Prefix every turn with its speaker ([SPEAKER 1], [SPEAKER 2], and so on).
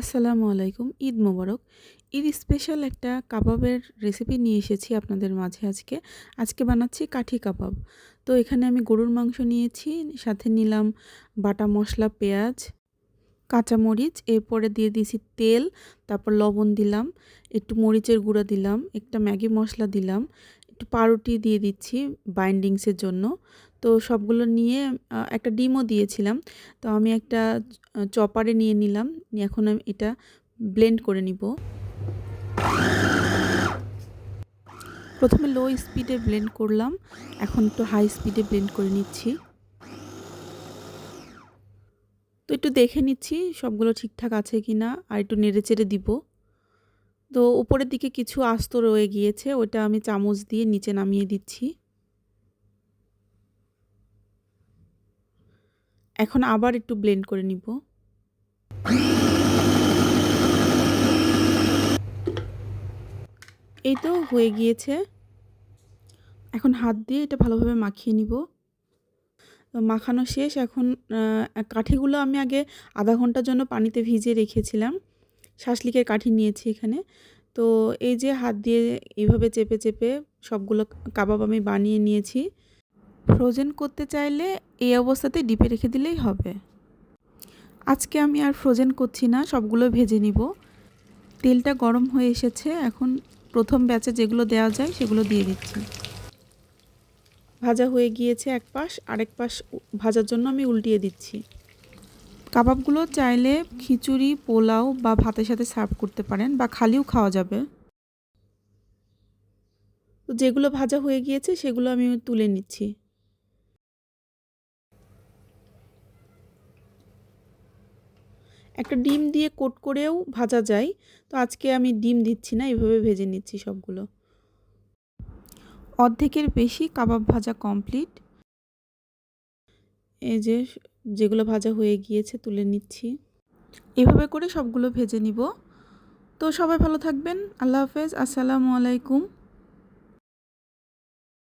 [SPEAKER 1] আসসালামু আলাইকুম। ঈদ মোবারক। ঈদ স্পেশাল একটা কাবাবের রেসিপি নিয়ে এসেছি আপনাদের মাঝে আজকে। আজকে বানাচ্ছি কাঠি কাবাব। তো এখানে আমি গরুর মাংস নিয়েছি, সাথে নিলাম বাটা মসলা, পেঁয়াজ, কাঁচামরিচ, এরপরে দিয়ে দিয়েছি তেল, তারপর লবণ দিলাম, একটু মরিচের গুঁড়া দিলাম, একটা ম্যাগি মশলা দিলাম, একটু পাউরুটি দিয়ে দিচ্ছি বাইন্ডিংসের জন্য। তো সবগুলো নিয়ে একটা ডিমও দিয়েছিলাম। তো আমি একটা চপারে নিয়ে নিলাম। এখন আমি এটা ব্লেন্ড করে নিব। প্রথমে লো স্পিডে ব্লেন্ড করলাম, এখন একটু হাই স্পিডে ব্লেন্ড করে নিচ্ছি। তো একটু দেখে নিচ্ছি সবগুলো ঠিকঠাক আছে কিনা, আর একটু নেড়েচেড়ে দিব। তো উপরের দিকে কিছু আস্ত রয়ে গিয়েছে, ওটা আমি চামচ দিয়ে নিচে নামিয়ে দিচ্ছি। এখন আবার একটু ব্লেন্ড করে নিব। এই তো হয়ে গিয়েছে। এখন হাত দিয়ে এটা ভালোভাবে মাখিয়ে নিব। মাখানো শেষ। এখন কাঠিগুলো আমি আগে আধা ঘন্টার জন্য পানিতে ভিজিয়ে রেখেছিলাম। শাসলিকের কাঠি নিয়েছি এখানে। তো এই যে হাত দিয়ে এইভাবে চেপে চেপে সবগুলো কাবাব আমি বানিয়ে নিয়েছি। ফ্রোজেন করতে চাইলে এই অবস্থাতে ডিপে রেখে দিলেই হবে। আজকে আমি আর ফ্রোজেন করছি না, সবগুলো ভেজে নিব। তেলটা গরম হয়ে এসেছে, এখন প্রথম ব্যাচে যেগুলো দেওয়া যায় সেগুলো দিয়ে দিচ্ছি। ভাজা হয়ে গিয়েছে এক পাশ, আরেক পাশ ভাজার জন্য আমি উল্টিয়ে দিচ্ছি। কাবাবগুলো চাইলে খিচুড়ি, পোলাও বা ভাতের সাথে সার্ভ করতে পারেন, বা খালিও খাওয়া যাবে। তো যেগুলো ভাজা হয়ে গিয়েছে সেগুলো আমি তুলে নিচ্ছি। একটা ডিম দিয়ে কোট করেও ভাজা যায়, তো আজকে আমি ডিম দিচ্ছি না, এভাবে ভেজে নিচ্ছি সবগুলো। অর্ধেকের বেশি কাবাব ভাজা কমপ্লিট। এই যে যেগুলো ভাজা হয়ে গিয়েছে তুলে নিচ্ছি। এভাবে করে সবগুলো ভেজে নিব। তো সবাই ভালো থাকবেন। আল্লাহ হাফেজ। আসসালামু আলাইকুম।